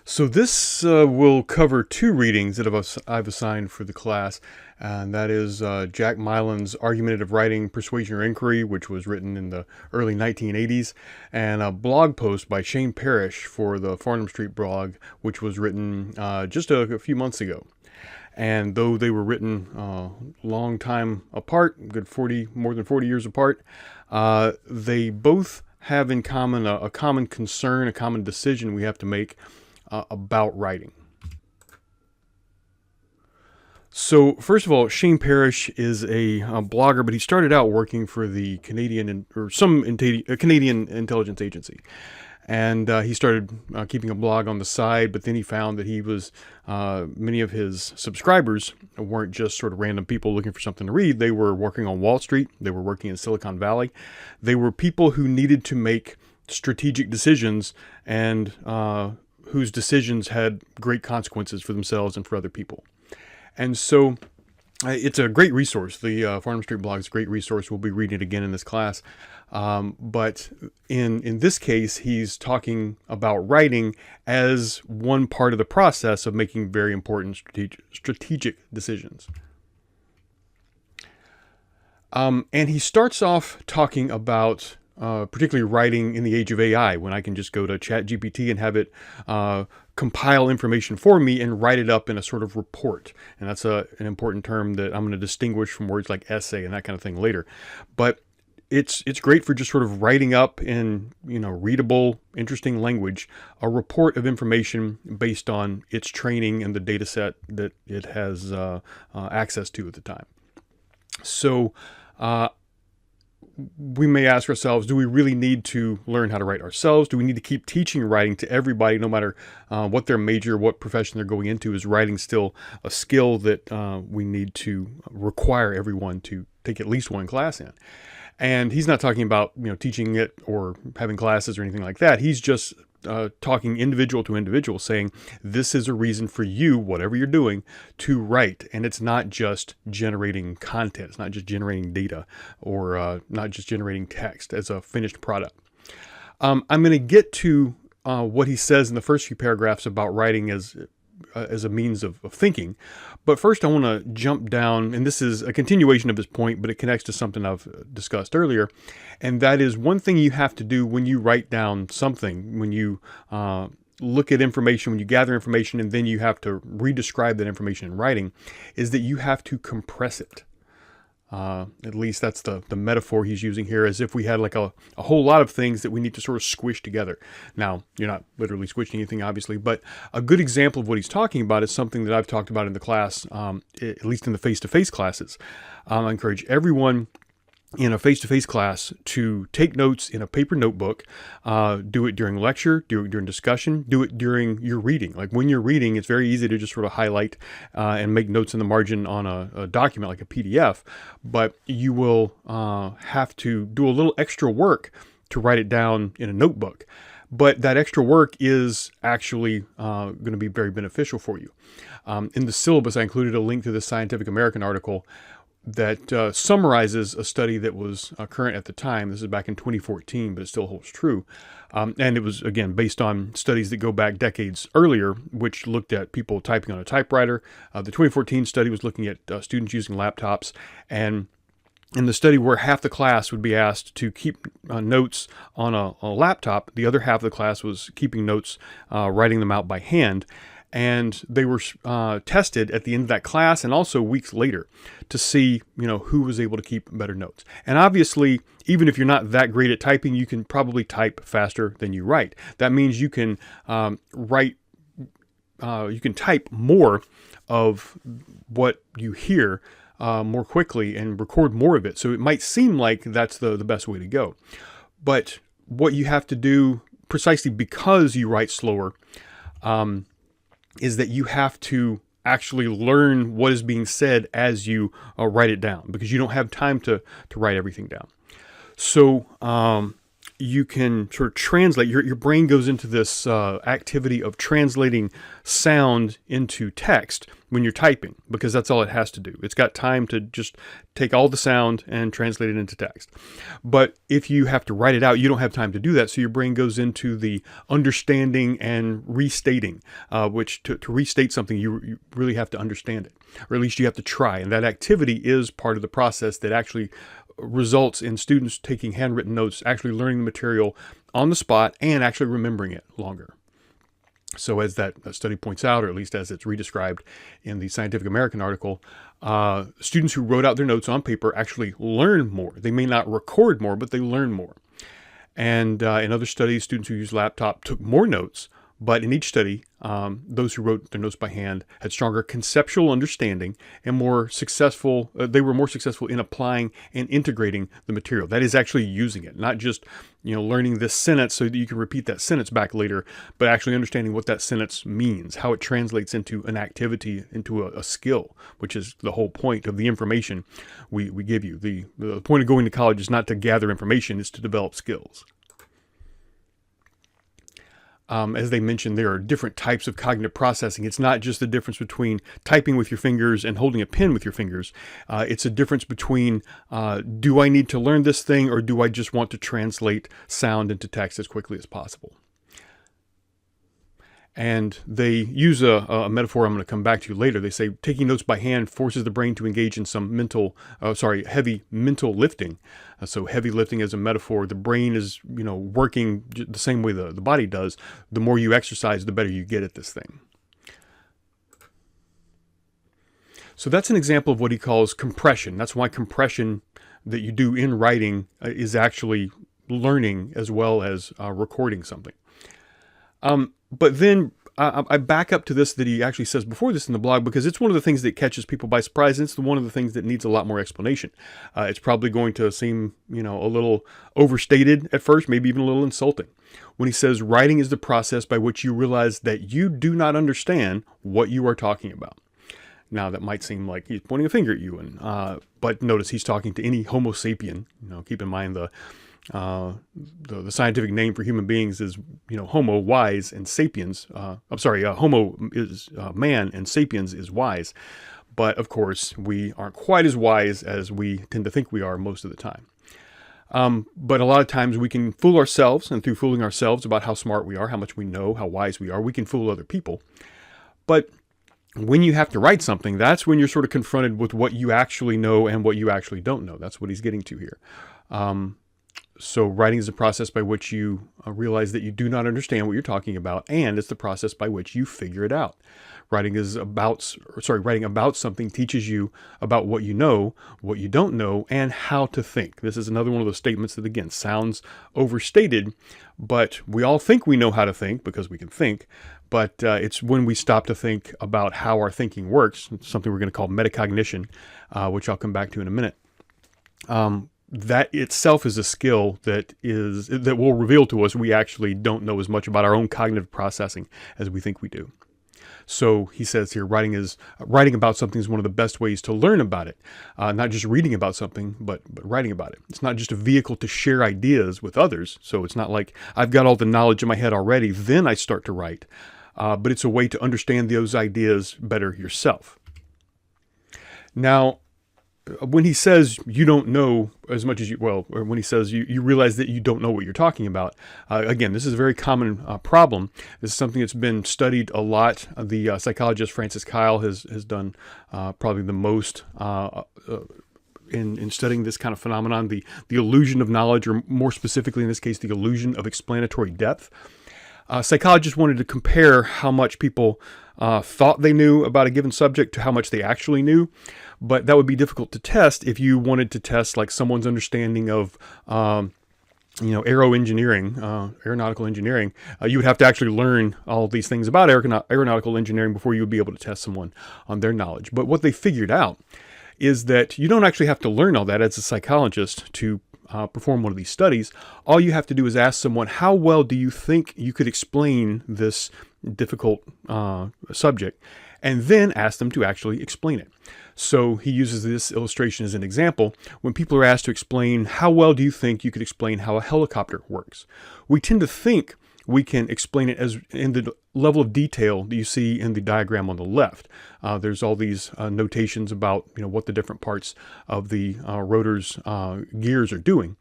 So this will cover two readings that I've assigned for the class, and that is Jack Mylan's Argumentative Writing, Persuasion or Inquiry, which was written in the early 1980s, and a blog post by Shane Parrish for the Farnham Street blog, which was written just a few months ago. And though they were written a long time apart, more than 40 years apart, they both have in common a common concern, a common decision we have to make about writing. So first of all, Shane Parrish is a blogger, but he started out working for the Canadian intelligence agency. And he started keeping a blog on the side, but then he found that many of his subscribers weren't just sort of random people looking for something to read. They were working on Wall Street. They were working in Silicon Valley. They were people who needed to make strategic decisions and whose decisions had great consequences for themselves and for other people. And so it's a great resource. The Farnham Street blog is a great resource. We'll be reading it again in this class. But in this case, he's talking about writing as one part of the process of making very important strategic decisions. And he starts off talking about particularly writing in the age of AI, when I can just go to ChatGPT and have it compile information for me and write it up in a sort of report. And that's an important term that I'm going to distinguish from words like essay and that kind of thing later. But it's great for just sort of writing up in readable, interesting language a report of information based on its training and the data set that it has access to at the time. So we may ask ourselves, do we really need to learn how to write ourselves? Do we need to keep teaching writing to everybody, no matter what their major, what profession they're going into? Is writing still a skill that we need to require everyone to take at least one class in? And he's not talking about teaching it or having classes or anything like that. He's just talking individual to individual, saying this is a reason for you, whatever you're doing, to write. And it's not just generating content. It's not just generating data or not just generating text as a finished product. I'm going to get to what he says in the first few paragraphs about writing as a means of thinking. But first I want to jump down, and this is a continuation of his point, but it connects to something I've discussed earlier. And that is one thing you have to do when you write down something, when you look at information, when you gather information, and then you have to redescribe that information in writing, is that you have to compress it. At least that's the metaphor he's using here, as if we had like a whole lot of things that we need to sort of squish together. Now, you're not literally squishing anything, obviously, but a good example of what he's talking about is something that I've talked about in the class, at least in the face-to-face classes. I encourage everyone in a face-to-face class to take notes in a paper notebook, do it during lecture, do it during discussion, do it during your reading. Like when you're reading, it's very easy to just sort of highlight and make notes in the margin on a document like a PDF, but you will have to do a little extra work to write it down in a notebook. But that extra work is actually going to be very beneficial for you. In the syllabus, I included a link to the Scientific American article that summarizes a study that was current at the time. This is back in 2014, but it still holds true. And it was, again, based on studies that go back decades earlier, which looked at people typing on a typewriter. The 2014 study was looking at students using laptops. And in the study where half the class would be asked to keep notes on a laptop, the other half of the class was keeping notes, writing them out by hand. And they were tested at the end of that class and also weeks later to see, who was able to keep better notes. And obviously, even if you're not that great at typing, you can probably type faster than you write. That means you can you can type more of what you hear more quickly and record more of it. So it might seem like that's the best way to go. But what you have to do, precisely because you write slower, is that you have to actually learn what is being said as you write it down, because you don't have time to write everything down. So you can sort of translate, your brain goes into this activity of translating sound into text when you're typing, because that's all it has to do. It's got time to just take all the sound and translate it into text. But if you have to write it out, you don't have time to do that. So your brain goes into the understanding and restating, which to restate something, you really have to understand it, or at least you have to try. And that activity is part of the process that actually results in students taking handwritten notes, actually learning the material on the spot and actually remembering it longer. So as that study points out, or at least as it's redescribed in the Scientific American article, students who wrote out their notes on paper actually learn more. They may not record more, but they learn more. And in other studies, students who used laptop took more notes, but in each study, those who wrote their notes by hand had stronger conceptual understanding and more successful. They were more successful in applying and integrating the material. That is actually using it, not just learning this sentence so that you can repeat that sentence back later, but actually understanding what that sentence means, how it translates into an activity, into a skill, which is the whole point of the information we give you. The point of going to college is not to gather information; it's to develop skills. As they mentioned, there are different types of cognitive processing. It's not just the difference between typing with your fingers and holding a pen with your fingers. It's a difference between, do I need to learn this thing, or do I just want to translate sound into text as quickly as possible? And they use a metaphor I'm going to come back to later. They say taking notes by hand forces the brain to engage in some heavy mental lifting. So heavy lifting as a metaphor. The brain is, working the same way the body does. The more you exercise, the better you get at this thing. So that's an example of what he calls compression. That's why compression that you do in writing is actually learning as well as recording something. But then I back up to this that he actually says before this in the blog, because it's one of the things that catches people by surprise. And it's one of the things that needs a lot more explanation. It's probably going to seem, a little overstated at first, maybe even a little insulting. When he says writing is the process by which you realize that you do not understand what you are talking about. Now, that might seem like he's pointing a finger at you, but notice he's talking to any Homo sapien. Keep in mind the scientific name for human beings is, Homo, wise, and sapiens. Homo is man, and sapiens is wise. But of course, we aren't quite as wise as we tend to think we are most of the time. But a lot of times we can fool ourselves, and through fooling ourselves about how smart we are, how much we know, how wise we are, we can fool other people. But when you have to write something, that's when you're sort of confronted with what you actually know and what you actually don't know. That's what he's getting to here. So writing is the process by which you realize that you do not understand what you're talking about, and it's the process by which you figure it out. Writing about something teaches you about what you know, what you don't know, and how to think. This is another one of those statements that, again, sounds overstated, but we all think we know how to think because we can think, but it's when we stop to think about how our thinking works, something we're going to call metacognition, which I'll come back to in a minute. That itself is a skill that will reveal to us we actually don't know as much about our own cognitive processing as we think we do. So he says here, writing about something is one of the best ways to learn about it. Not just reading about something, but writing about it. It's not just a vehicle to share ideas with others. So it's not like I've got all the knowledge in my head already, then I start to write. But it's a way to understand those ideas better yourself. Now, when he says you don't know as much as or when he says you realize that you don't know what you're talking about, again, this is a very common problem. This is something that's been studied a lot. The psychologist Francis Kyle has done probably the most in studying this kind of phenomenon, the illusion of knowledge, or more specifically in this case, the illusion of explanatory depth. Psychologists wanted to compare how much people thought they knew about a given subject to how much they actually knew, but that would be difficult to test if you wanted to test like someone's understanding of aeronautical engineering. You would have to actually learn all these things about aeronautical engineering before you would be able to test someone on their knowledge. But what they figured out is that you don't actually have to learn all that as a psychologist to perform one of these studies. All you have to do is ask someone, how well do you think you could explain this difficult subject, and then ask them to actually explain it. So he uses this illustration as an example. When people are asked to explain, how well do you think you could explain how a helicopter works? We tend to think we can explain it as in the level of detail that you see in the diagram on the left. There's all these notations about what the different parts of the rotor's gears are doing.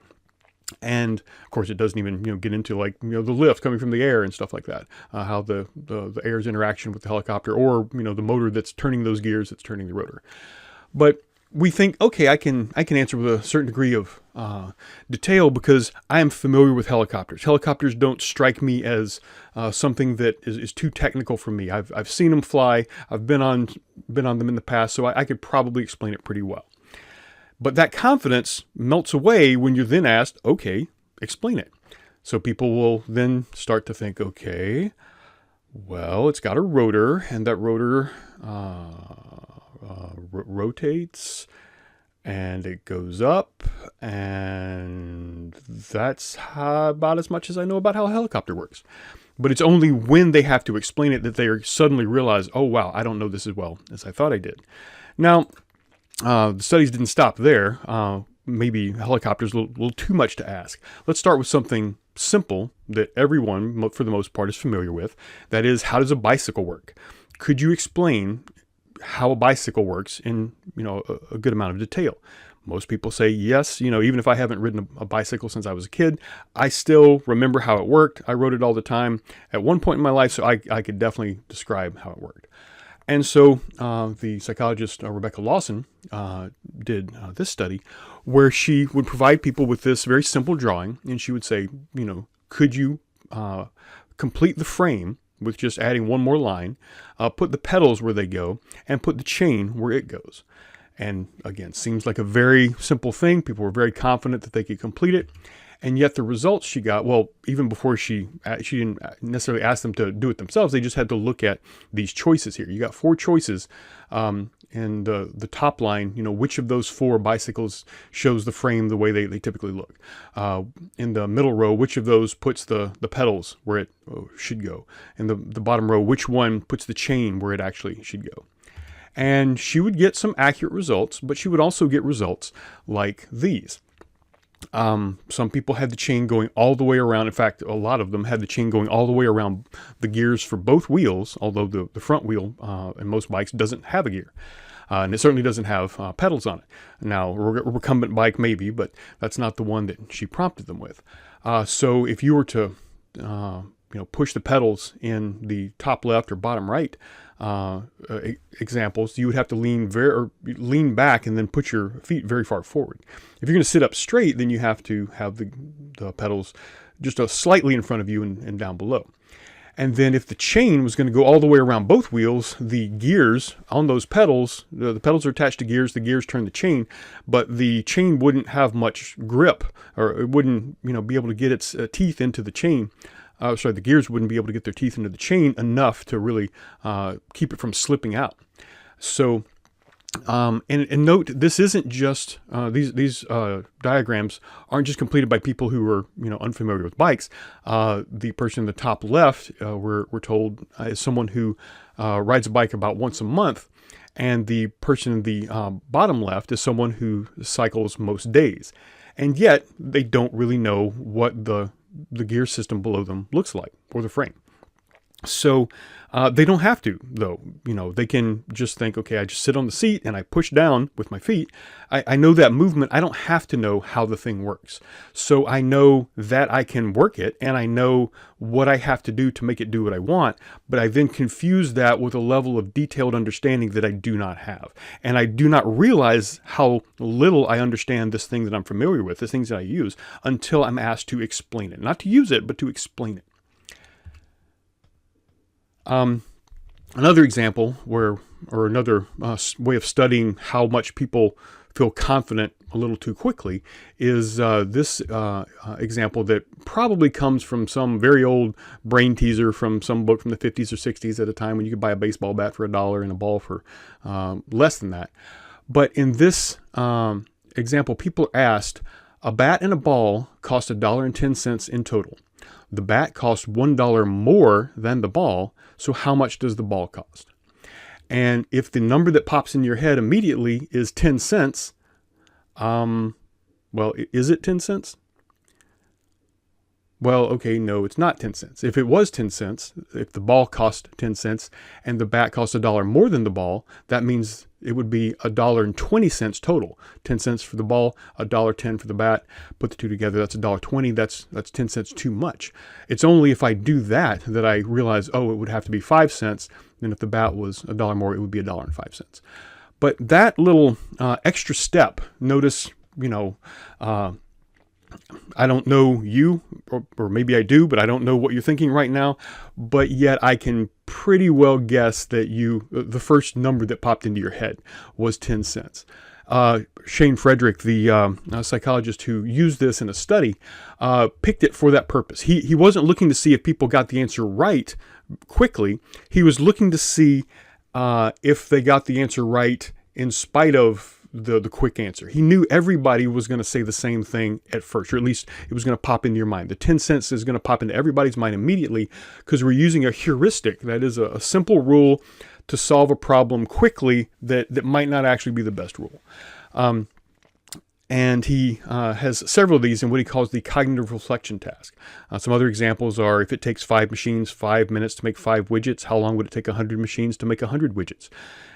And of course, it doesn't even get into like the lift coming from the air and stuff like that. How the air's interaction with the helicopter, or the motor that's turning those gears, that's turning the rotor. But we think, okay, I can answer with a certain degree of detail because I am familiar with helicopters. Helicopters don't strike me as something that is too technical for me. I've seen them fly. I've been on them in the past, so I could probably explain it pretty well. But that confidence melts away when you're then asked, okay, explain it. So people will then start to think, okay, well, it's got a rotor, and that rotor rotates, and it goes up, and that's about as much as I know about how a helicopter works. But it's only when they have to explain it that they suddenly realize, oh, wow, I don't know this as well as I thought I did. Now, the studies didn't stop there. Maybe helicopters a little too much to ask. Let's start with something simple that everyone, for the most part, is familiar with. That is, how does a bicycle work? Could you explain how a bicycle works in a good amount of detail? Most people say yes. Even if I haven't ridden a bicycle since I was a kid, I still remember how it worked. I rode it all the time at one point in my life, so I could definitely describe how it worked. And so the psychologist Rebecca Lawson did this study where she would provide people with this very simple drawing, and she would say, could you complete the frame with just adding one more line, put the pedals where they go, and put the chain where it goes. And again, seems like a very simple thing. People were very confident that they could complete it. And yet the results she got, well, even before she didn't necessarily ask them to do it themselves, they just had to look at these choices here. You got 4 choices. And the top line, which of those 4 bicycles shows the frame the way they typically look. In the middle row, which of those puts the pedals where it should go. In the bottom row, which one puts the chain where it actually should go. And she would get some accurate results, but she would also get results like these. Some people had the chain going all the way around. In fact, a lot of them had the chain going all the way around the gears for both wheels, although the front wheel in most bikes doesn't have a gear. And it certainly doesn't have pedals on it. Now, a recumbent bike maybe, but that's not the one that she prompted them with. So if you were to push the pedals in the top left or bottom right examples, you would have to lean back and then put your feet very far forward. If you're going to sit up straight, then you have to have the pedals just slightly in front of you and down below. And then if the chain was going to go all the way around both wheels, the gears on those pedals, the pedals are attached to gears, the gears turn the chain, but the chain wouldn't have much grip, or it wouldn't be able to get its teeth into the chain. The gears wouldn't be able to get their teeth into the chain enough to really keep it from slipping out. So, and note, this isn't just, these diagrams aren't just completed by people who are, unfamiliar with bikes. The person in the top left, we're told, is someone who rides a bike about once a month. And the person in the bottom left is someone who cycles most days. And yet, they don't really know what the gear system below them looks like, or the frame. So they don't have to, though. They can just think, okay, I just sit on the seat and I push down with my feet. I know that movement. I don't have to know how the thing works. So I know that I can work it, and I know what I have to do to make it do what I want, but I then confuse that with a level of detailed understanding that I do not have. And I do not realize how little I understand this thing that I'm familiar with, the things that I use, until I'm asked to explain it. Not to use it, but to explain it. Another example or another way of studying how much people feel confident a little too quickly is this example that probably comes from some very old brain teaser from some book from the 50s or 60s, at a time when you could buy a baseball bat for $1 and a ball for less than that. But in this example, people are asked, a bat and a ball cost $1.10 in total. The bat costs $1 more than the ball, so how much does the ball cost? And if the number that pops in your head immediately is 10 cents, well, is it 10 cents? Well, okay, no, it's not 10 cents. If it was 10 cents, if the ball cost 10 cents and the bat cost $1 more than the ball, that means it would be $1.20 total. 10 cents for the ball, $1.10 for the bat. Put the two together, that's $1.20. That's 10 cents too much. It's only if I do that that I realize, oh, it would have to be 5 cents. Then if the bat was $1 more, it would be $1.05. But that little extra step, notice, I don't know you, or maybe I do, but I don't know what you're thinking right now. But yet I can pretty well guess that the first number that popped into your head was 10 cents. Shane Frederick, the psychologist who used this in a study, picked it for that purpose. He wasn't looking to see if people got the answer right quickly. He was looking to see if they got the answer right in spite of the quick answer. He knew everybody was going to say the same thing at first, or at least it was going to pop into your mind. The 10 cents is going to pop into everybody's mind immediately because we're using a heuristic. That is a simple rule to solve a problem quickly that might not actually be the best rule. And he has several of these in what he calls the cognitive reflection task. Some other examples are, if it takes 5 machines 5 minutes to make 5 widgets, how long would it take 100 machines to make 100 widgets?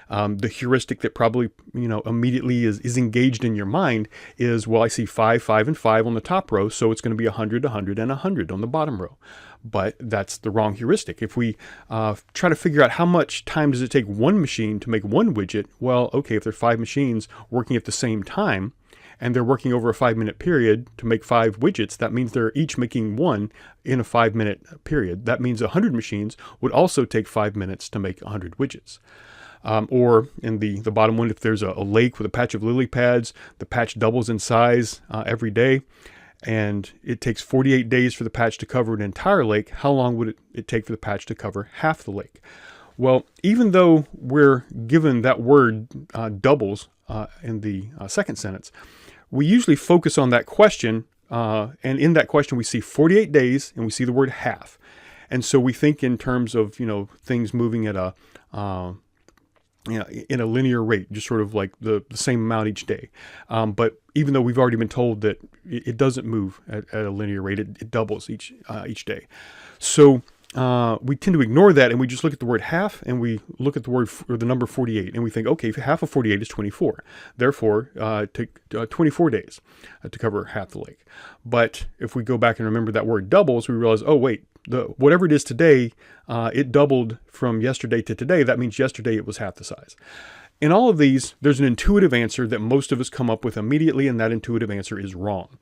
The heuristic that probably immediately is engaged in your mind is, well, I see 5, 5, and 5 on the top row, so it's going to be 100, 100, and 100 on the bottom row. But that's the wrong heuristic. If we try to figure out how much time does it take one machine to make one widget, well, okay, if there are 5 machines working at the same time, and they're working over a 5-minute period to make 5 widgets, that means they're each making one in a 5-minute period. That means 100 machines would also take 5 minutes to make 100 widgets. Or in the bottom one, if there's a lake with a patch of lily pads, the patch doubles in size every day, and it takes 48 days for the patch to cover an entire lake. How long would it take for the patch to cover half the lake? Well, even though we're given that word doubles in the second sentence, we usually focus on that question, and in that question we see 48 days and we see the word half. And so we think in terms of, things moving at in a linear rate, just sort of like the same amount each day. But even though we've already been told that it doesn't move at a linear rate, it doubles each day. So we tend to ignore that, and we just look at the word half, and we look at the word or the number 48, and we think, okay, half of 48 is 24. Therefore, take 24 days to cover half the lake. But if we go back and remember that word doubles, we realize, oh wait, whatever it is today, it doubled from yesterday to today. That means yesterday it was half the size. In all of these, there's an intuitive answer that most of us come up with immediately, and that intuitive answer is wrong.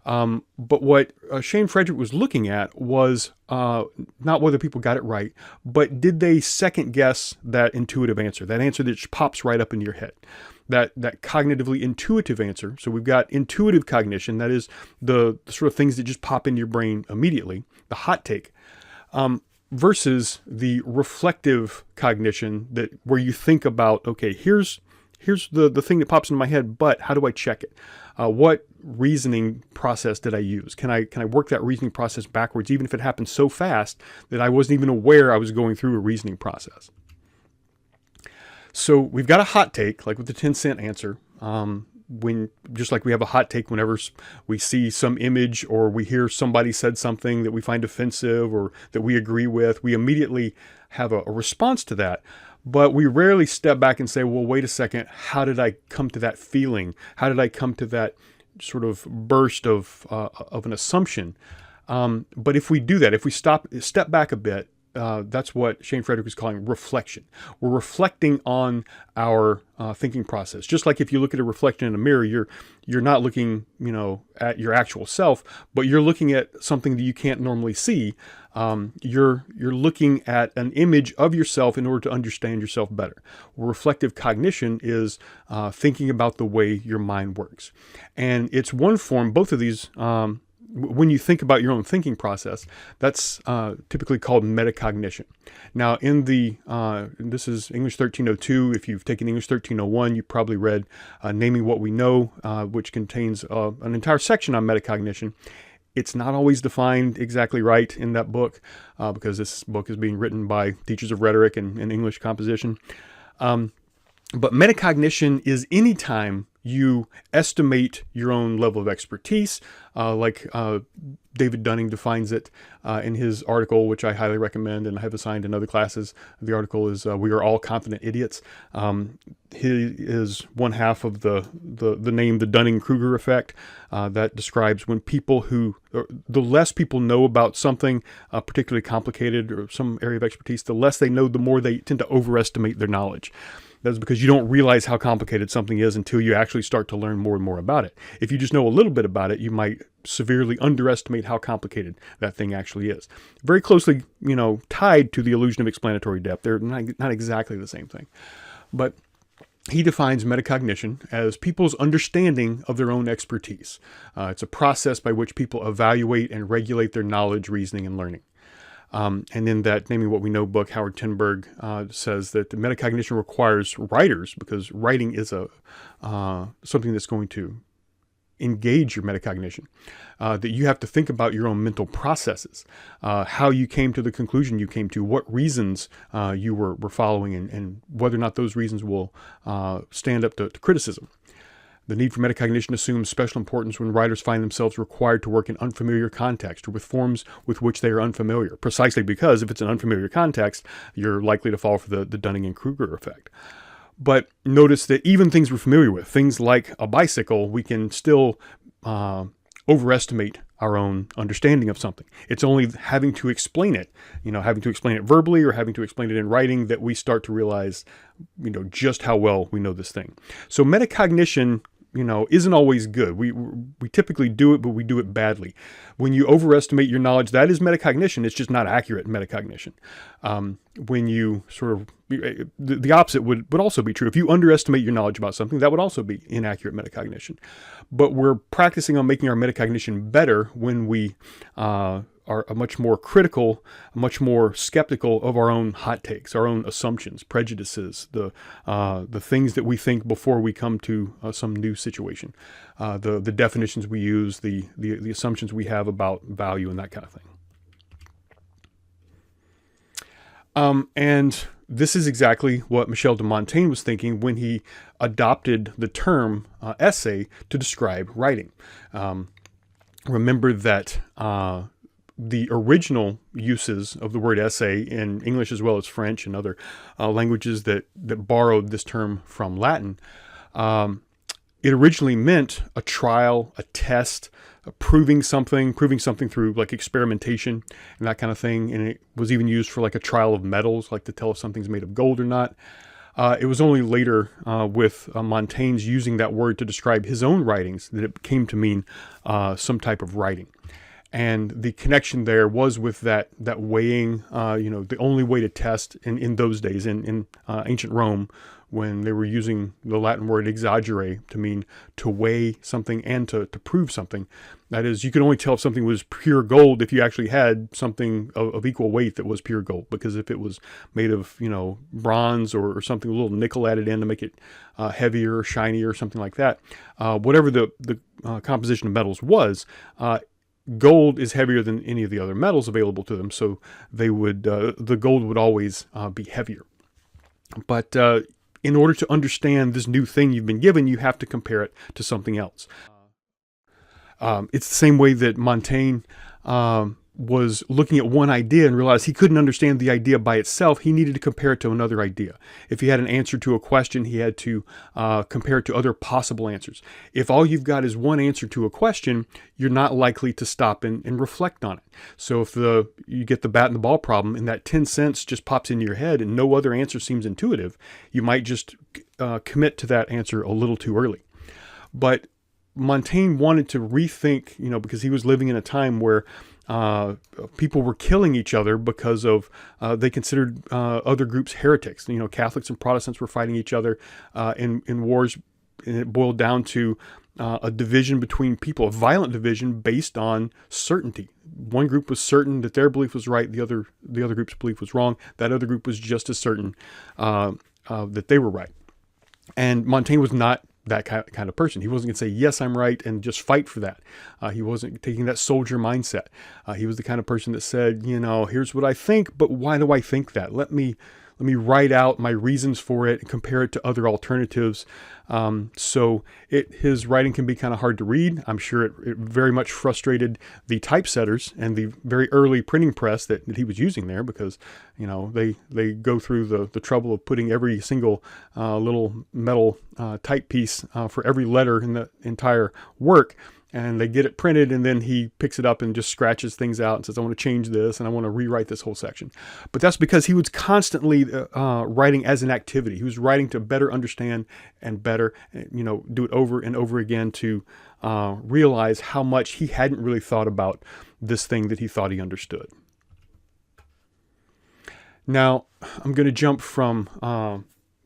But what Shane Frederick was looking at was not whether people got it right, but did they second guess that intuitive answer, that answer that just pops right up into your head, that cognitively intuitive answer. So we've got intuitive cognition, that is the sort of things that just pop into your brain immediately, the hot take, versus the reflective cognition, that where you think about, okay, here's the thing that pops into my head, but how do I check it? What reasoning process did I use? Can I work that reasoning process backwards, even if it happened so fast that I wasn't even aware I was going through a reasoning process? So we've got a hot take, like with the 10-cent answer. Just like we have a hot take whenever we see some image or we hear somebody said something that we find offensive or that we agree with, we immediately have a response to that. But we rarely step back and say, well, wait a second, how did I come to that feeling? How did I come to that sort of burst of an assumption? But if we do that, if we step back a bit, that's what Shane Frederick was calling reflection. We're reflecting on our thinking process. Just like if you look at a reflection in a mirror, you're not looking, at your actual self, but you're looking at something that you can't normally see. You're looking at an image of yourself in order to understand yourself better. Reflective cognition is thinking about the way your mind works, and it's one form. Both of these. When you think about your own thinking process, that's typically called metacognition. Now, in this is English 1302. If you've taken English 1301, you probably read Naming What We Know, which contains an entire section on metacognition. It's not always defined exactly right in that book because this book is being written by teachers of rhetoric and English composition. But metacognition is any time you estimate your own level of expertise, like David Dunning defines it in his article, which I highly recommend and I have assigned in other classes. The article is "We Are All Confident Idiots." He is one half of the name, the Dunning-Kruger effect, that describes when the less people know about something particularly complicated or some area of expertise, the less they know, the more they tend to overestimate their knowledge. That's because you don't realize how complicated something is until you actually start to learn more and more about it. If you just know a little bit about it, you might severely underestimate how complicated that thing actually is. Very closely, tied to the illusion of explanatory depth. They're not exactly the same thing. But he defines metacognition as people's understanding of their own expertise. It's a process by which people evaluate and regulate their knowledge, reasoning, and learning. And in that Naming What We Know book, Howard Tenberg says that the metacognition requires writers, because writing is something that's going to engage your metacognition, that you have to think about your own mental processes, how you came to the conclusion you came to, what reasons you were following, and whether or not those reasons will stand up to criticism. The need for metacognition assumes special importance when writers find themselves required to work in unfamiliar context or with forms with which they are unfamiliar, precisely because if it's an unfamiliar context, you're likely to fall for the Dunning and Kruger effect. But notice that even things we're familiar with, things like a bicycle, we can still overestimate our own understanding of something. It's only having to explain it, having to explain it verbally or having to explain it in writing, that we start to realize, just how well we know this thing. So metacognition, isn't always good. We typically do it, but we do it badly. When you overestimate your knowledge, that is metacognition. It's just not accurate metacognition. When you the opposite would also be true. If you underestimate your knowledge about something, that would also be inaccurate metacognition. But we're practicing on making our metacognition better when we are much more critical, much more skeptical of our own hot takes, our own assumptions, prejudices, the things that we think before we come to some new situation, the definitions we use, the assumptions we have about value and that kind of thing. And this is exactly what Michel de Montaigne was thinking when he adopted the term essay to describe writing. Remember that the original uses of the word essay in English as well as French and other languages that borrowed this term from Latin, it originally meant a trial, a test, proving something through like experimentation and that kind of thing. And it was even used for like a trial of metals, like to tell if something's made of gold or not. It was only later with Montaigne's using that word to describe his own writings that it came to mean some type of writing. And the connection there was with that weighing, the only way to test in those days in ancient Rome, when they were using the Latin word exagere to mean to weigh something and to prove something. That is, you could only tell if something was pure gold if you actually had something of equal weight that was pure gold. Because if it was made of, bronze or something, a little nickel added in to make it heavier or shinier or something like that, whatever the composition of metals was, gold is heavier than any of the other metals available to them, so they would the gold would always be heavier. But in order to understand this new thing you've been given, you have to compare it to something else. It's the same way that Montaigne was looking at one idea and realized he couldn't understand the idea by itself. He needed to compare it to another idea. If he had an answer to a question, he had to compare it to other possible answers. If all you've got is one answer to a question, you're not likely to stop and reflect on it. So if you get the bat and the ball problem and that 10 cents just pops into your head and no other answer seems intuitive, you might just commit to that answer a little too early. But Montaigne wanted to rethink, because he was living in a time where people were killing each other because of they considered other groups heretics. Catholics and Protestants were fighting each other in wars, and it boiled down to a division between people, a violent division based on certainty. One group was certain that their belief was right, the other group's belief was wrong. That other group was just as certain that they were right. And Montaigne was not that kind of person. He wasn't going to say, yes, I'm right, and just fight for that. He wasn't taking that soldier mindset. He was the kind of person that said, here's what I think, but why do I think that? Let me write out my reasons for it and compare it to other alternatives. So his writing can be kind of hard to read. I'm sure it very much frustrated the typesetters and the very early printing press that he was using there, because they go through the trouble of putting every single little metal type piece for every letter in the entire work. And they get it printed, and then he picks it up and just scratches things out and says, I want to change this, and I want to rewrite this whole section. But that's because he was constantly writing as an activity. He was writing to better understand and better, do it over and over again to realize how much he hadn't really thought about this thing that he thought he understood. Now, I'm going to jump from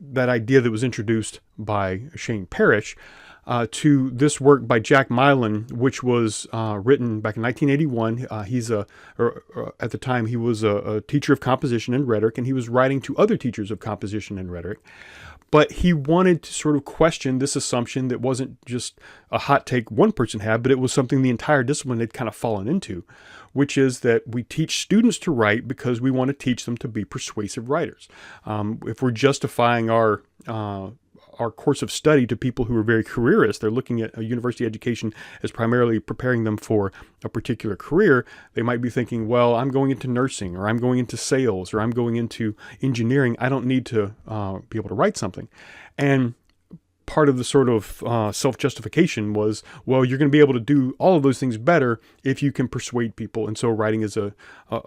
that idea that was introduced by Shane Parrish to this work by Jack Milan, which was written back in 1981. At the time, he was a teacher of composition and rhetoric, and he was writing to other teachers of composition and rhetoric. But he wanted to sort of question this assumption that wasn't just a hot take one person had, but it was something the entire discipline had kind of fallen into, which is that we teach students to write because we want to teach them to be persuasive writers. If we're justifying our course of study to people who are very careerist, they're looking at a university education as primarily preparing them for a particular career. They might be thinking, well, I'm going into nursing, or I'm going into sales, or I'm going into engineering. I don't need to be able to write something. And part of the sort of self-justification was, well, you're going to be able to do all of those things better if you can persuade people. And so writing is a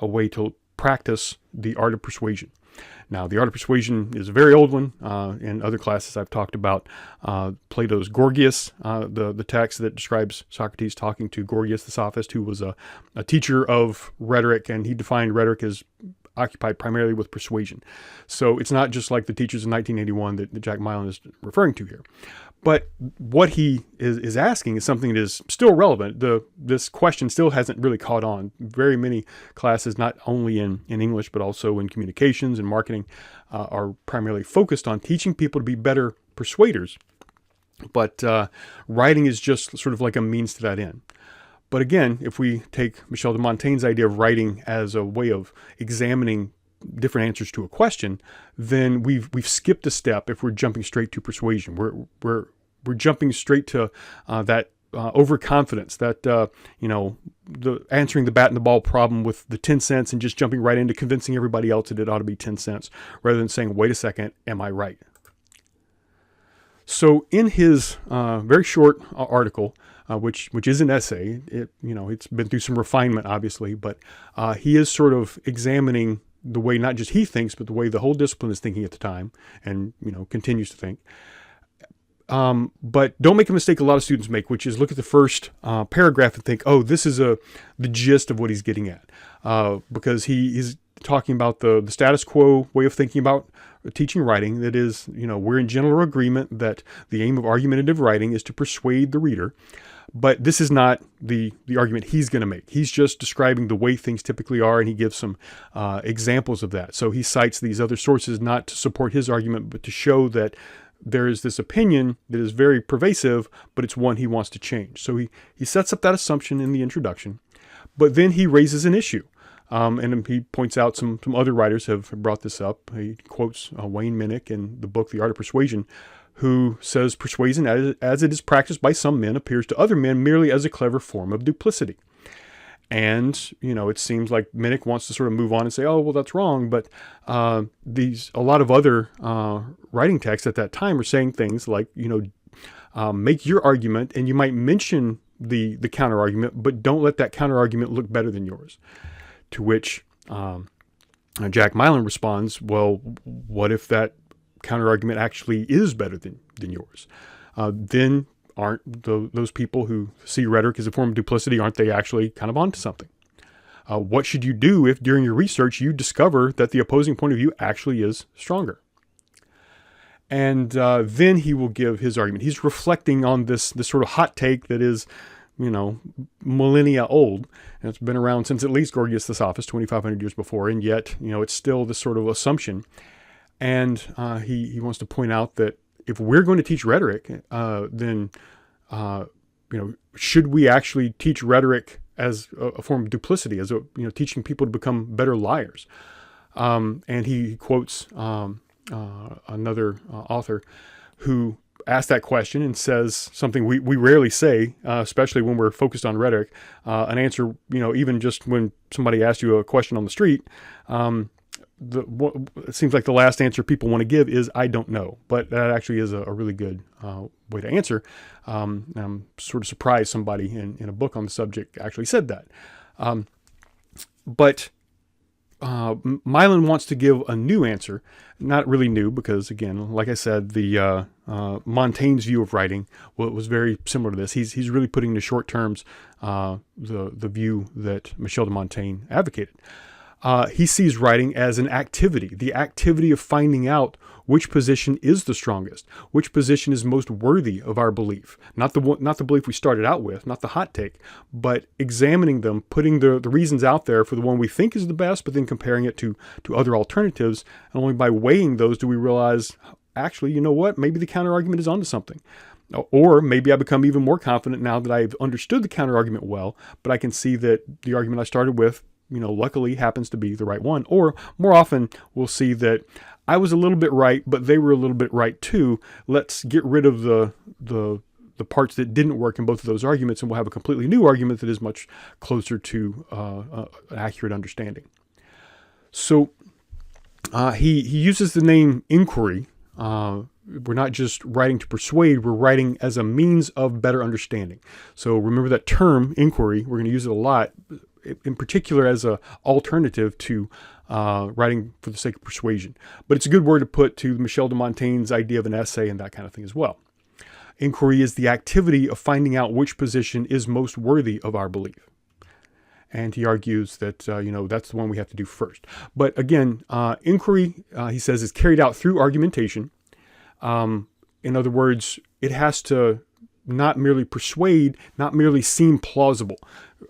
way to practice the art of persuasion. Now, the art of persuasion is a very old one. In other classes, I've talked about Plato's Gorgias, the text that describes Socrates talking to Gorgias the sophist, who was a teacher of rhetoric, and he defined rhetoric as occupied primarily with persuasion. So it's not just like the teachers in 1981 that Jack Milan is referring to here. But what he is asking is something that is still relevant. This question still hasn't really caught on. Very many classes, not only in English, but also in communications and marketing, are primarily focused on teaching people to be better persuaders. But writing is just sort of like a means to that end. But again, if we take Michel de Montaigne's idea of writing as a way of examining different answers to a question, then we've skipped a step if we're jumping straight to persuasion. We're jumping straight to that overconfidence, that the answering the bat and the ball problem with the 10 cents and just jumping right into convincing everybody else that it ought to be 10 cents, rather than saying, wait a second, am I right? So in his very short article, which is an essay, it's been through some refinement, obviously, but he is sort of examining the way not just he thinks, but the way the whole discipline is thinking at the time, and continues to think. But don't make a mistake a lot of students make, which is look at the first paragraph and think, oh, this is the gist of what he's getting at, because he is talking about the status quo way of thinking about teaching writing. That is, we're in general agreement that the aim of argumentative writing is to persuade the reader. But this is not the argument he's going to make. He's just describing the way things typically are, and he gives some examples of that. So he cites these other sources not to support his argument, but to show that there is this opinion that is very pervasive, but it's one he wants to change. So he sets up that assumption in the introduction, but then he raises an issue. And he points out some other writers have brought this up. He quotes Wayne Minnick in the book The Art of Persuasion, who says persuasion as it is practiced by some men appears to other men merely as a clever form of duplicity. And, it seems like Minnick wants to sort of move on and say, oh, well, that's wrong. But a lot of other writing texts at that time are saying things like, make your argument, and you might mention the counter argument, but don't let that counter argument look better than yours. To which Jack Milan responds, well, what if that counter-argument actually is better than yours? Then aren't those people who see rhetoric as a form of duplicity, aren't they actually kind of onto something? What should you do if during your research you discover that the opposing point of view actually is stronger? And then he will give his argument. He's reflecting on this sort of hot take that is, millennia old, and it's been around since at least Gorgias the Sophist, 2,500 years before, and yet, it's still this sort of assumption. And he wants to point out that if we're going to teach rhetoric, then should we actually teach rhetoric as a form of duplicity, as teaching people to become better liars? And he quotes another author who asked that question and says something we rarely say, especially when we're focused on rhetoric. An answer, even just when somebody asks you a question on the street, it seems like the last answer people want to give is "I don't know," but that actually is a really good way to answer. I'm sort of surprised somebody in a book on the subject actually said that. But Milan wants to give a new answer, not really new because, again, like I said, the Montaigne's view of writing was very similar to this. He's really putting into short terms the view that Michel de Montaigne advocated. He sees writing as an activity, the activity of finding out which position is the strongest, which position is most worthy of our belief. Not the belief we started out with, not the hot take, but examining them, putting the reasons out there for the one we think is the best, but then comparing it to other alternatives. And only by weighing those do we realize, actually, you know what, maybe the counter-argument is onto something. Or maybe I become even more confident now that I've understood the counter-argument well, but I can see that the argument I started with, luckily happens to be the right one. Or more often, we'll see that I was a little bit right, but they were a little bit right too. Let's get rid of the parts that didn't work in both of those arguments, and we'll have a completely new argument that is much closer to an accurate understanding. So he uses the name inquiry. We're not just writing to persuade, we're writing as a means of better understanding. So remember that term, inquiry, we're going to use it a lot, in particular as an alternative to writing for the sake of persuasion. But it's a good word to put to Michel de Montaigne's idea of an essay and that kind of thing as well. Inquiry is the activity of finding out which position is most worthy of our belief. And he argues that, that's the one we have to do first. But again, inquiry, he says, is carried out through argumentation. In other words, it has to not merely persuade, not merely seem plausible.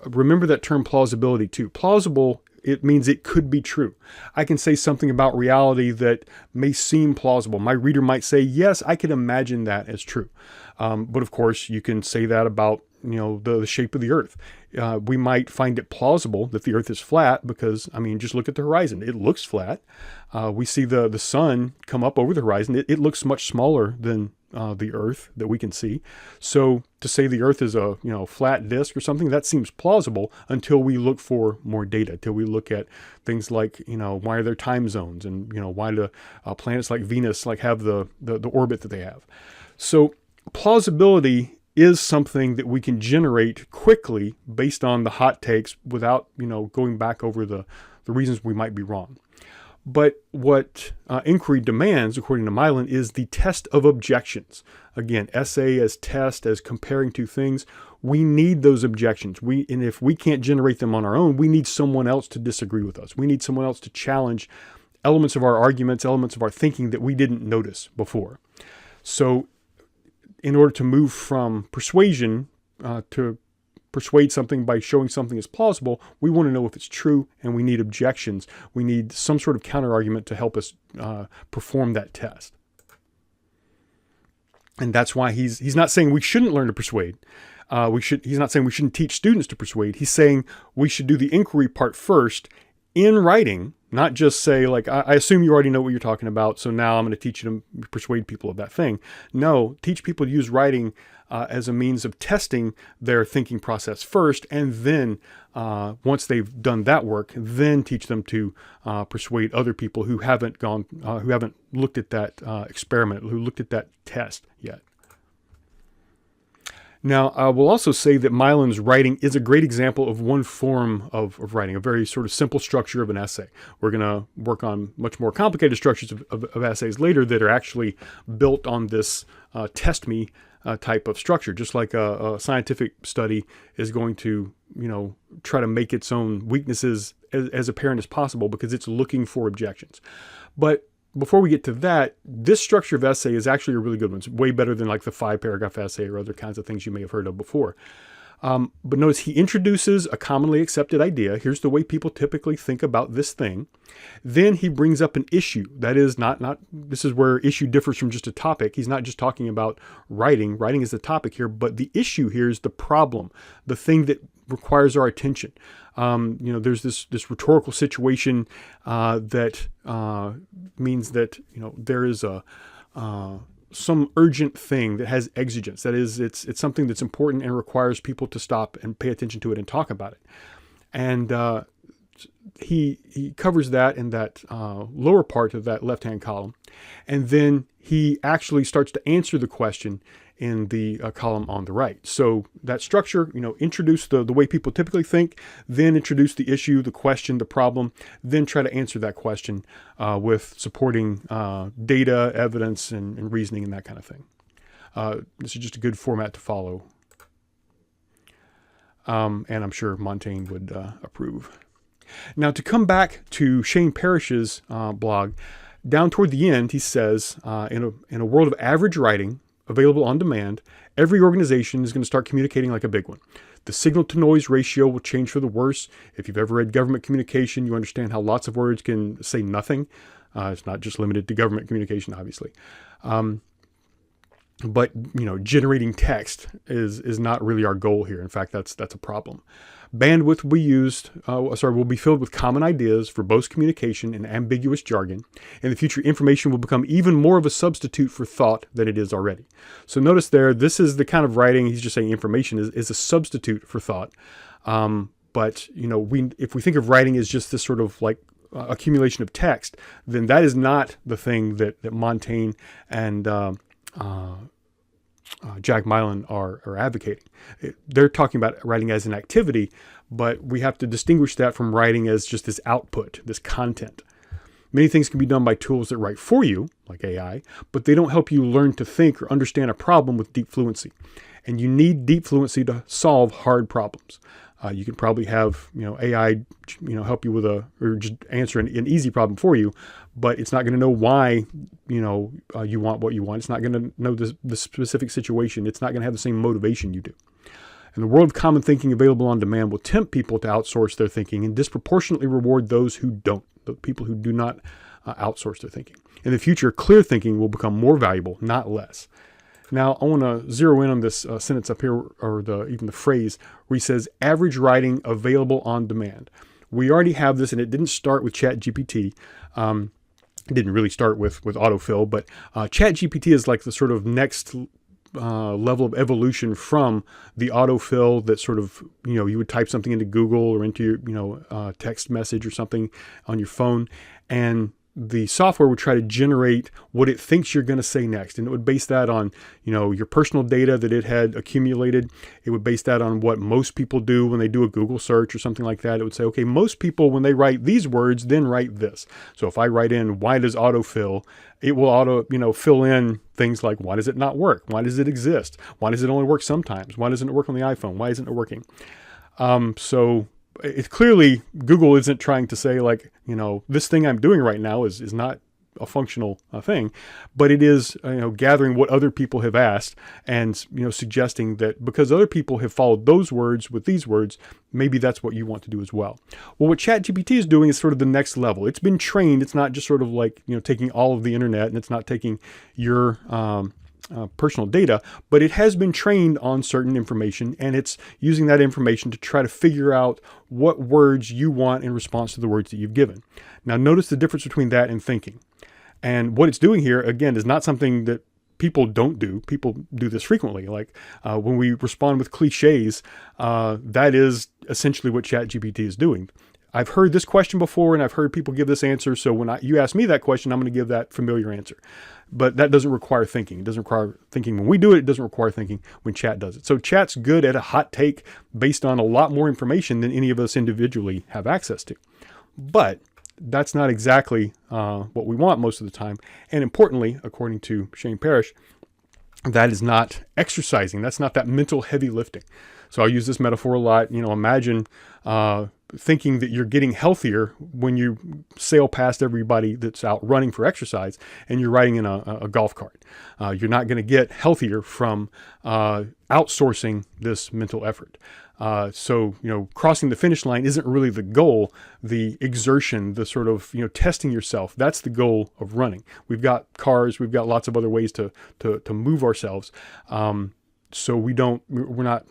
Remember that term plausibility too. Plausible, it means it could be true. I can say something about reality that may seem plausible. My reader might say, yes, I can imagine that as true. But of course, you can say that about the shape of the earth. We might find it plausible that the earth is flat because, just look at the horizon. It looks flat. We see the sun come up over the horizon. It looks much smaller than the earth that we can see. So to say the earth is a flat disk or something, that seems plausible until we look for more data, till we look at things like, why are there time zones, and why do planets like Venus have the orbit that they have. So plausibility is something that we can generate quickly based on the hot takes without, going back over the reasons we might be wrong. But what inquiry demands, according to Milan, is the test of objections. Again, essay as test, as comparing two things. We need those objections. And if we can't generate them on our own, we need someone else to disagree with us. We need someone else to challenge elements of our arguments, elements of our thinking that we didn't notice before. So in order to move from persuasion to persuade something by showing something is plausible, we want to know if it's true, and we need objections. We need some sort of counter-argument to help us perform that test. And that's why he's not saying we shouldn't learn to persuade. He's not saying we shouldn't teach students to persuade. He's saying we should do the inquiry part first in writing, not just say, I assume you already know what you're talking about, so now I'm going to teach you to persuade people of that thing. No, teach people to use writing as a means of testing their thinking process first, and then once they've done that work, then teach them to persuade other people who haven't looked at that experiment, who looked at that test yet. Now, I will also say that Milan's writing is a great example of one form of writing, a very sort of simple structure of an essay. We're going to work on much more complicated structures of essays later that are actually built on this test me type of structure, just like a scientific study is going to, try to make its own weaknesses as apparent as possible because it's looking for objections. But before we get to that, this structure of essay is actually a really good one. It's way better than the 5-paragraph essay or other kinds of things you may have heard of before. But notice he introduces a commonly accepted idea. Here's the way people typically think about this thing. Then he brings up an issue. That is this is where issue differs from just a topic. He's not just talking about writing. Writing is the topic here, but the issue here is the problem, the thing that requires our attention. There's this rhetorical situation that means that there is some urgent thing that has exigence. That is, it's something that's important and requires people to stop and pay attention to it and talk about it. And he covers that in that lower part of that left-hand column. And then he actually starts to answer the question in the column on the right. So that structure, introduce the way people typically think, then introduce the issue, the question, the problem, then try to answer that question with supporting data, evidence, and reasoning and that kind of thing. This is just a good format to follow. And I'm sure Montaigne would approve. Now, to come back to Shane Parrish's blog, down toward the end, he says, in a world of average writing, available on demand, every organization is going to start communicating like a big one. The signal-to-noise ratio will change for the worse. If you've ever read government communication, you understand how lots of words can say nothing. It's not just limited to government communication, obviously. But generating text is not really our goal here. In fact, that's a problem. Bandwidth will be filled with common ideas, verbose communication, and ambiguous jargon. In the future, information will become even more of a substitute for thought than it is already. So notice there, this is the kind of writing, he's just saying information is a substitute for thought. But if we think of writing as just this sort of like accumulation of text, then that is not the thing that Montaigne and Jack Milan are advocating. They're talking about writing as an activity, but we have to distinguish that from writing as just this output, this content. Many things can be done by tools that write for you, like AI, but they don't help you learn to think or understand a problem with deep fluency. And you need deep fluency to solve hard problems. You can probably have AI help you with or just answer an easy problem for you, but it's not going to know why you want what you want. It's not going to know the specific situation. It's not going to have the same motivation you do. And the world of common thinking available on demand will tempt people to outsource their thinking and disproportionately reward those who don't, the people who do not outsource their thinking. In the future, clear thinking will become more valuable, not less. Now, I want to zero in on this sentence up here, or even the phrase where he says, average writing available on demand. We already have this, and it didn't start with ChatGPT. It didn't really start with autofill, but ChatGPT is like the sort of next level of evolution from the autofill that sort of, you would type something into Google or into your, text message or something on your phone, and the software would try to generate what it thinks you're going to say next. And it would base that on, your personal data that it had accumulated. It would base that on what most people do when they do a Google search or something like that. It would say, okay, most people, when they write these words, then write this. So if I write in, why does autofill, it will fill in things like, why does it not work? Why does it exist? Why does it only work sometimes? Why doesn't it work on the iPhone? Why isn't it working? So it's clearly Google isn't trying to say like, this thing I'm doing right now is not a functional thing, but it is, gathering what other people have asked and, suggesting that because other people have followed those words with these words, maybe that's what you want to do as well. Well, what ChatGPT is doing is sort of the next level. It's been trained. It's not just sort of like, taking all of the internet, and it's not taking your, personal data, but it has been trained on certain information, and it's using that information to try to figure out what words you want in response to the words that you've given. Now, notice the difference between that and thinking. And what it's doing here, again, is not something that people don't do. People do this frequently. Like when we respond with cliches, that is essentially what ChatGPT is doing. I've heard this question before, and I've heard people give this answer. So when you ask me that question, I'm going to give that familiar answer. But that doesn't require thinking. It doesn't require thinking when we do it. It doesn't require thinking when Chat does it. So Chat's good at a hot take based on a lot more information than any of us individually have access to. But that's not exactly what we want most of the time. And importantly, according to Shane Parrish, that is not exercising. That's not that mental heavy lifting. So I'll use this metaphor a lot. Imagine thinking that you're getting healthier when you sail past everybody that's out running for exercise and you're riding in a golf cart. You're not going to get healthier from outsourcing this mental effort. So crossing the finish line isn't really the goal. The exertion, the sort of, testing yourself, that's the goal of running. We've got cars, we've got lots of other ways to move ourselves. So we're not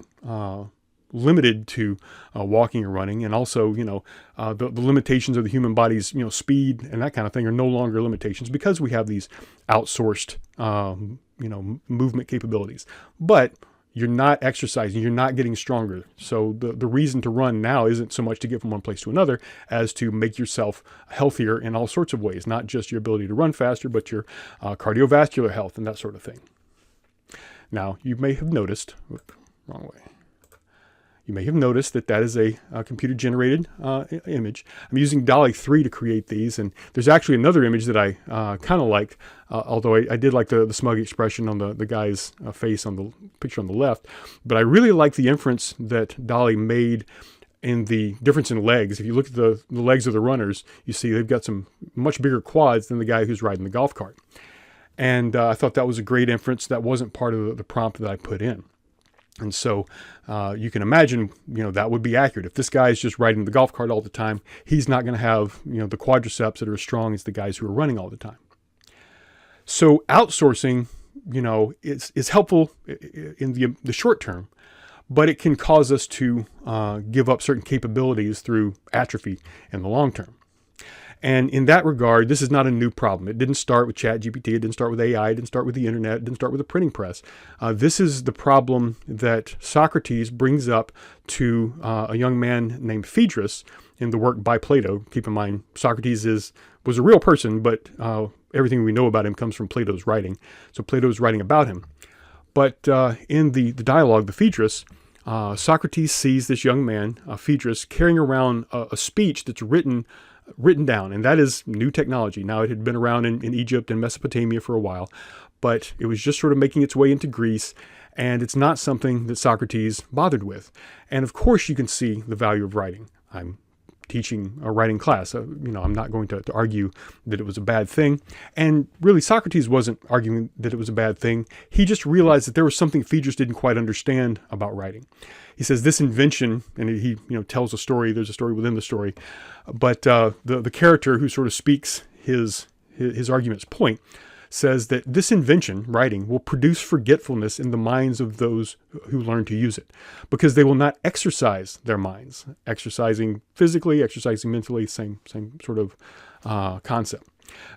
limited to walking or running, and also, the limitations of the human body's, speed and that kind of thing are no longer limitations because we have these outsourced, movement capabilities. But you're not exercising, you're not getting stronger. So the reason to run now isn't so much to get from one place to another as to make yourself healthier in all sorts of ways, not just your ability to run faster, but your cardiovascular health and that sort of thing. Now, you may have noticed, wrong way. You may have noticed that is a computer-generated image. I'm using DALL-E 3 to create these, and there's actually another image that I kind of liked, although I did like the smug expression on the guy's face on the picture on the left. But I really like the inference that DALL-E made in the difference in legs. If you look at the legs of the runners, you see they've got some much bigger quads than the guy who's riding the golf cart. And I thought that was a great inference. That wasn't part of the prompt that I put in. And so you can imagine, that would be accurate. If this guy is just riding the golf cart all the time, he's not going to have, the quadriceps that are as strong as the guys who are running all the time. So outsourcing, is helpful in the short term, but it can cause us to give up certain capabilities through atrophy in the long term. And in that regard, this is not a new problem. It didn't start with ChatGPT. It didn't start with AI. It didn't start with the internet. It didn't start with the printing press. This is the problem that Socrates brings up to a young man named Phaedrus in the work by Plato. Keep in mind, Socrates was a real person, but everything we know about him comes from Plato's writing. So Plato's writing about him. But in the dialogue, the Phaedrus, Socrates sees this young man, Phaedrus, carrying around a speech that's written down, and that is new technology. Now, it had been around in Egypt and Mesopotamia for a while, but it was just sort of making its way into Greece, and it's not something that Socrates bothered with. And of course, you can see the value of writing. I'm teaching a writing class. I'm not going to argue that it was a bad thing. And really, Socrates wasn't arguing that it was a bad thing. He just realized that there was something Phaedrus didn't quite understand about writing. He says this invention, and he tells a story. There's a story within the story, but the character who sort of speaks his argument's point says that this invention, writing, will produce forgetfulness in the minds of those who learn to use it, because they will not exercise their minds. Exercising physically, exercising mentally, same sort of concept.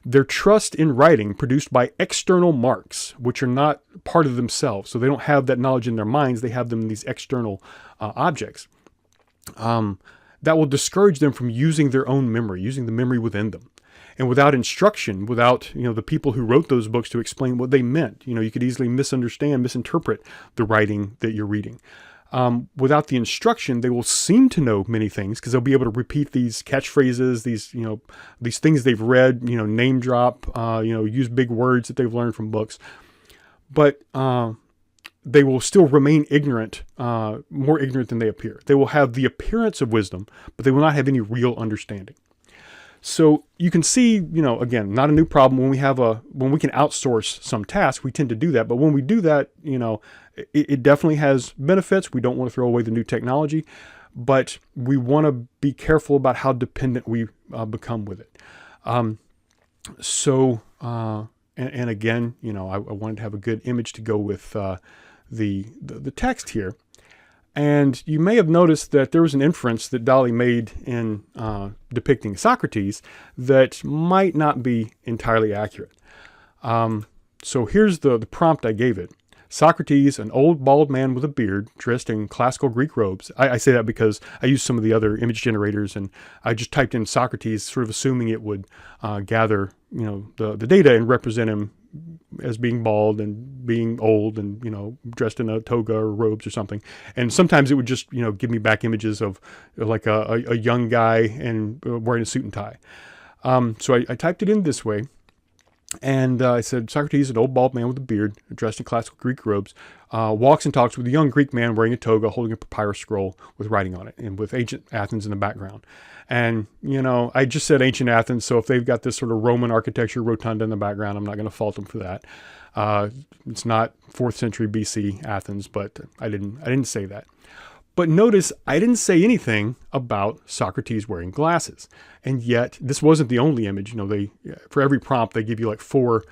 Their trust in writing produced by external marks, which are not part of themselves. So they don't have that knowledge in their minds. They have them in these external objects. That will discourage them from using their own memory, using the memory within them. And without instruction, without the people who wrote those books to explain what they meant, you could easily misinterpret the writing that you're reading. Without the instruction, they will seem to know many things because they'll be able to repeat these catchphrases, these things they've read, name drop, use big words that they've learned from books. But they will still remain ignorant, more ignorant than they appear. They will have the appearance of wisdom, but they will not have any real understanding. So you can see, again, not a new problem. When we can outsource some tasks, we tend to do that. But when we do that, it definitely has benefits. We don't want to throw away the new technology, but we want to be careful about how dependent we become with it. And again, I wanted to have a good image to go with the text here. And you may have noticed that there was an inference that DALL-E made in depicting Socrates that might not be entirely accurate. So here's the prompt I gave it. Socrates, an old bald man with a beard, dressed in classical Greek robes. I say that because I used some of the other image generators, and I just typed in Socrates, sort of assuming it would gather, the data and represent him as being bald and being old and, dressed in a toga or robes or something. And sometimes it would just, give me back images of like a young guy and wearing a suit and tie. So I typed it in this way. And I said, Socrates, an old bald man with a beard, dressed in classical Greek robes, walks and talks with a young Greek man wearing a toga, holding a papyrus scroll with writing on it, and with ancient Athens in the background. And, I just said ancient Athens, so if they've got this sort of Roman architecture rotunda in the background, I'm not going to fault them for that. It's not 4th century BC Athens, but I didn't say that. But notice I didn't say anything about Socrates wearing glasses. And yet this wasn't the only image. For every prompt, they give you like 4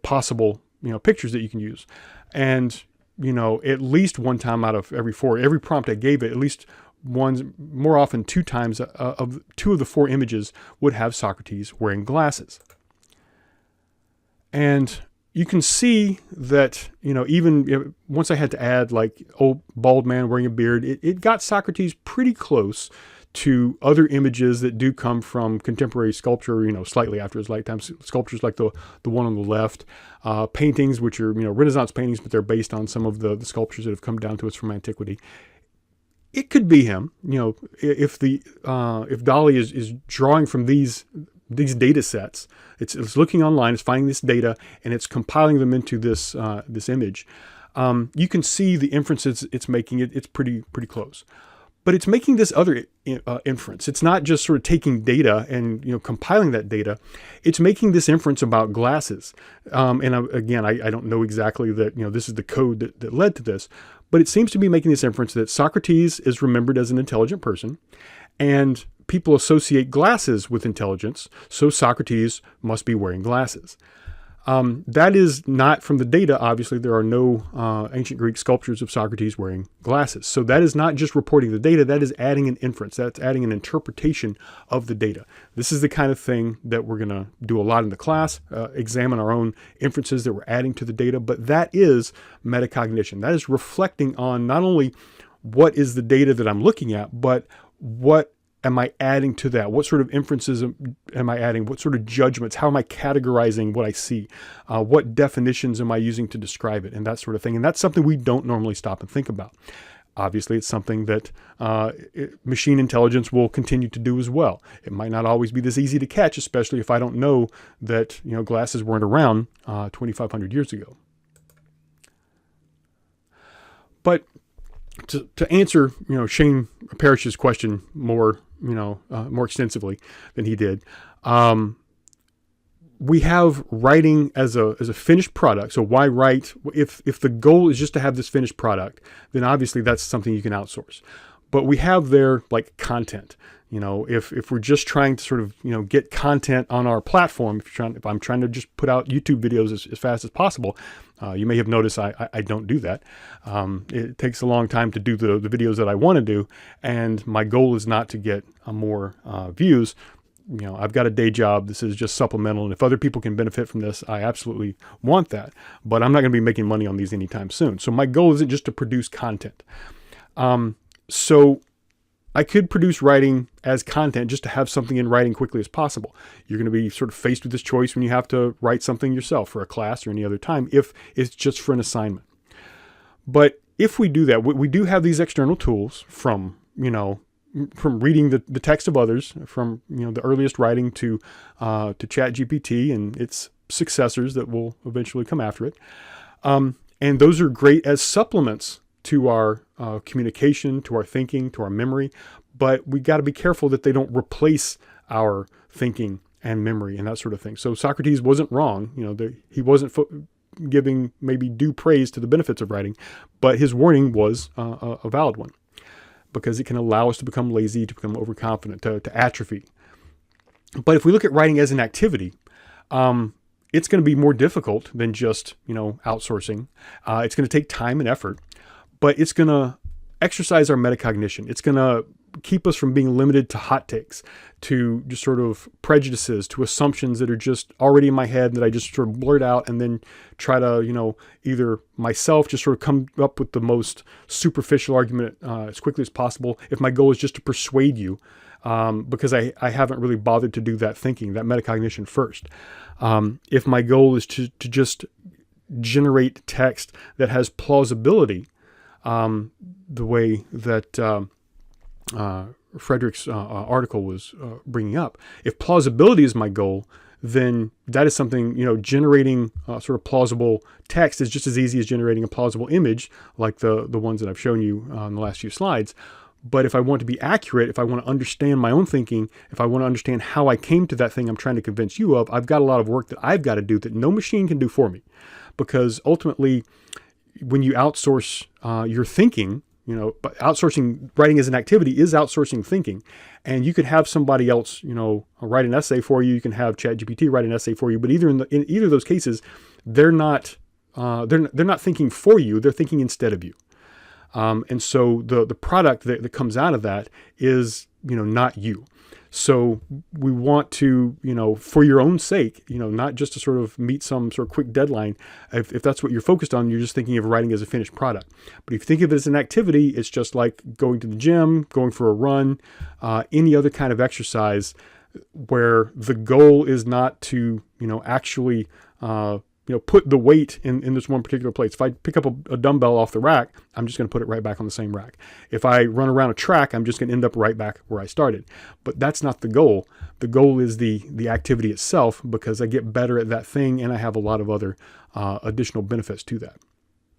possible, pictures that you can use. And at least one time out of every four, every prompt I gave it, at least more often two times of two of the four images would have Socrates wearing glasses. And you can see that, even once I had to add like old bald man wearing a beard, it got Socrates pretty close to other images that do come from contemporary sculpture, slightly after his lifetime, sculptures like the one on the left, paintings, which are, Renaissance paintings, but they're based on some of the sculptures that have come down to us from antiquity. It could be him, if Dali is drawing from these data sets, it's looking online, it's finding this data, and it's compiling them into this image. You can see the inferences it's making. It's pretty close. But it's making this other inference. It's not just sort of taking data and compiling that data. It's making this inference about glasses. And I don't know exactly that this is the code that led to this, but it seems to be making this inference that Socrates is remembered as an intelligent person, and people associate glasses with intelligence, so Socrates must be wearing glasses. That is not from the data. Obviously, there are no ancient Greek sculptures of Socrates wearing glasses. So that is not just reporting the data, that is adding an inference. That's adding an interpretation of the data. This is the kind of thing that we're going to do a lot in the class, examine our own inferences that we're adding to the data, but that is metacognition. That is reflecting on not only what is the data that I'm looking at, but what am I adding to that? What sort of inferences am I adding? What sort of judgments? How am I categorizing what I see? What definitions am I using to describe it? And that sort of thing. And that's something we don't normally stop and think about. Obviously, it's something that machine intelligence will continue to do as well. It might not always be this easy to catch, especially if I don't know that glasses weren't around 2,500 years ago. But to answer Shane Parrish's question more extensively than he did, we have writing as a finished product. So why write? If the goal is just to have this finished product, then obviously that's something you can outsource. But we have there like content. If we're just trying to sort of get content on our platform, if I'm trying to just put out YouTube videos as fast as possible, you may have noticed I don't do that. It takes a long time to do the videos that I want to do, and my goal is not to get more views. I've got a day job. This is just supplemental, and if other people can benefit from this, I absolutely want that. But I'm not going to be making money on these anytime soon. So my goal isn't just to produce content. So I could produce writing as content just to have something in writing quickly as possible. You're going to be sort of faced with this choice when you have to write something yourself for a class or any other time, if it's just for an assignment. But if we do that, we do have these external tools from reading the text of others, from the earliest writing to ChatGPT and its successors that will eventually come after it. And those are great as supplements to our communication, to our thinking, to our memory, but we got to be careful that they don't replace our thinking and memory and that sort of thing. So Socrates wasn't wrong. He wasn't giving maybe due praise to the benefits of writing, but his warning was a valid one, because it can allow us to become lazy, to become overconfident, to atrophy. But if we look at writing as an activity, it's going to be more difficult than just outsourcing. It's going to take time and effort. But it's going to exercise our metacognition. It's going to keep us from being limited to hot takes, to just sort of prejudices, to assumptions that are just already in my head that I just sort of blurt out and then try to, either myself just sort of come up with the most superficial argument as quickly as possible. If my goal is just to persuade you, because I haven't really bothered to do that thinking, that metacognition first. If my goal is to just generate text that has plausibility, the way that Frederick's article was bringing up. If plausibility is my goal, then that is something, generating sort of plausible text is just as easy as generating a plausible image, like the ones that I've shown you in the last few slides. But if I want to be accurate, if I want to understand my own thinking, if I want to understand how I came to that thing I'm trying to convince you of, I've got a lot of work that I've got to do that no machine can do for me. Because ultimately, when you outsource your thinking, but outsourcing writing as an activity is outsourcing thinking. And you could have somebody else, write an essay for you. You can have ChatGPT write an essay for you. But in either of those cases, they're not they're not thinking for you, they're thinking instead of you. And so the product that comes out of that is, not you. So we want to, for your own sake, not just to sort of meet some sort of quick deadline. If that's what you're focused on, you're just thinking of writing as a finished product. But if you think of it as an activity, it's just like going to the gym, going for a run, any other kind of exercise where the goal is not to, actually, put the weight in this one particular place. If I pick up a dumbbell off the rack, I'm just going to put it right back on the same rack. If I run around a track, I'm just going to end up right back where I started. But that's not the goal. The goal is the activity itself, because I get better at that thing and I have a lot of other additional benefits to that.